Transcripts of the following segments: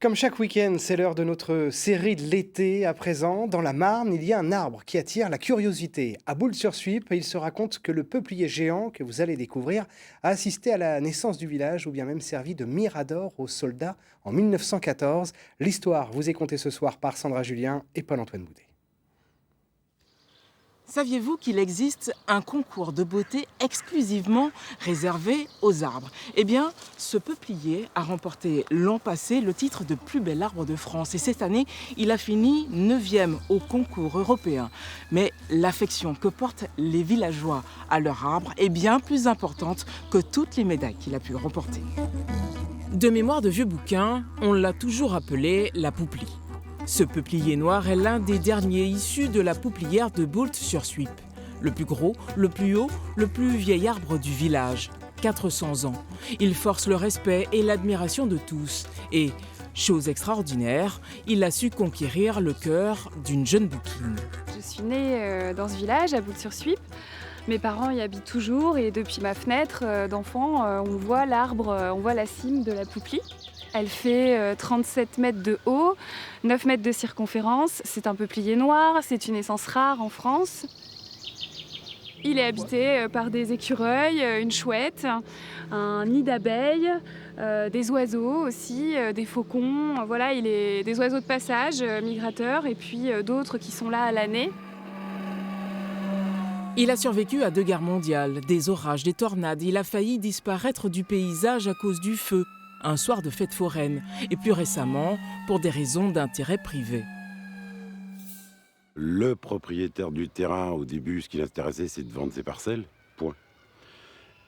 Comme chaque week-end, c'est l'heure de notre série de l'été. À présent, dans la Marne, il y a un arbre qui attire la curiosité. À Boules-sur-Suippe, il se raconte que le peuplier géant que vous allez découvrir a assisté à la naissance du village ou bien même servi de mirador aux soldats en 1914. L'histoire vous est contée ce soir par Sandra Julien et Paul-Antoine Boudet. Saviez-vous qu'il existe un concours de beauté exclusivement réservé aux arbres? Eh bien, ce peuplier a remporté l'an passé le titre de plus bel arbre de France. Et cette année, il a fini 9e au concours européen. Mais l'affection que portent les villageois à leur arbre est bien plus importante que toutes les médailles qu'il a pu remporter. De mémoire de vieux bouquins, on l'a toujours appelé la pouplie. Ce peuplier noir est l'un des derniers issus de la pouplière de Boules-sur-Suippe. Le plus gros, le plus haut, le plus vieil arbre du village. 400 ans. Il force le respect et l'admiration de tous. Et, chose extraordinaire, il a su conquérir le cœur d'une jeune bouquine. Je suis née dans ce village, à Boules-sur-Suippe. Mes parents y habitent toujours et depuis ma fenêtre d'enfant, on voit l'arbre, on voit la cime de la pouplie. Elle fait 37 mètres de haut, 9 mètres de circonférence. C'est un peuplier noir, c'est une essence rare en France. Il est habité par des écureuils, une chouette, un nid d'abeilles, des oiseaux aussi, des faucons. Voilà, il est des oiseaux de passage, migrateurs, et puis d'autres qui sont là à l'année. Il a survécu à 2 guerres mondiales, des orages, des tornades. Il a failli disparaître du paysage à cause du feu, un soir de fête foraine, et plus récemment, pour des raisons d'intérêt privé. Le propriétaire du terrain, au début, ce qui l'intéressait, c'est de vendre ses parcelles, point.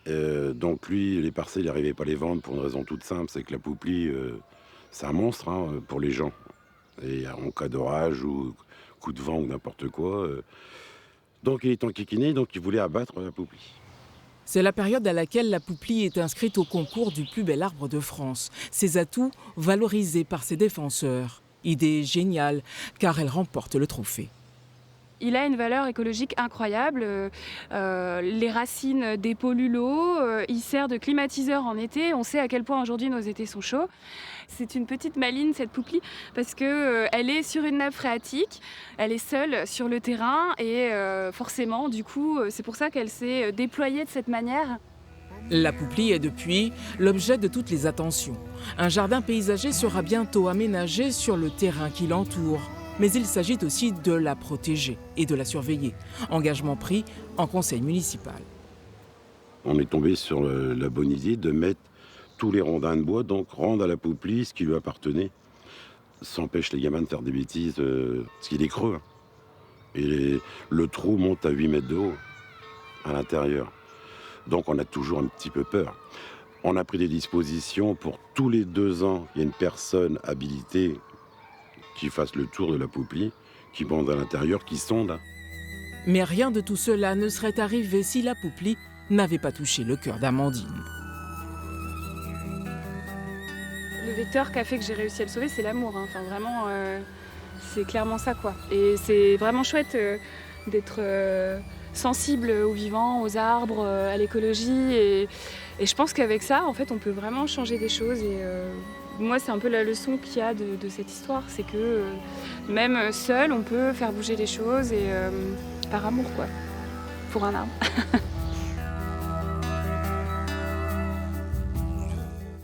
Donc lui, les parcelles, il n'arrivait pas à les vendre pour une raison toute simple, c'est que la pouplie, c'est un monstre pour les gens. Et en cas d'orage ou coup de vent ou n'importe quoi. Donc il est enquiquiné, donc il voulait abattre la pouplie. C'est la période à laquelle la pouplie est inscrite au concours du plus bel arbre de France. Ses atouts valorisés par ses défenseurs. Idée géniale, car elle remporte le trophée. Il a une valeur écologique incroyable. Les racines dépolluent l'eau. Il sert de climatiseur en été. On sait à quel point aujourd'hui nos étés sont chauds. C'est une petite maline, cette pouplie, parce qu'elle est sur une nappe phréatique. Elle est seule sur le terrain et forcément, du coup, c'est pour ça qu'elle s'est déployée de cette manière. La pouplie est depuis l'objet de toutes les attentions. Un jardin paysager sera bientôt aménagé sur le terrain qui l'entoure. Mais il s'agit aussi de la protéger et de la surveiller. Engagement pris en conseil municipal. On est tombé sur la bonne idée de mettre tous les rondins de bois, donc rendre à la pouplie ce qui lui appartenait. Ça empêche les gamins de faire des bêtises, parce qu'il est creux. Et le trou monte à 8 mètres de haut, à l'intérieur. Donc on a toujours un petit peu peur. On a pris des dispositions pour tous les 2 ans, il y a une personne habilitée qui fasse le tour de la pouplie, qui bande à l'intérieur, qui sonde. Mais rien de tout cela ne serait arrivé si la pouplie n'avait pas touché le cœur d'Amandine. Le vecteur qui a fait que j'ai réussi à le sauver, c'est l'amour. Enfin, vraiment, c'est clairement ça, quoi. Et c'est vraiment chouette d'être sensible aux vivants, aux arbres, à l'écologie. Et je pense qu'avec ça, en fait, on peut vraiment changer des choses. Et moi, c'est un peu la leçon qu'il y a de cette histoire. C'est que même seul, on peut faire bouger les choses et par amour, quoi, pour un arbre.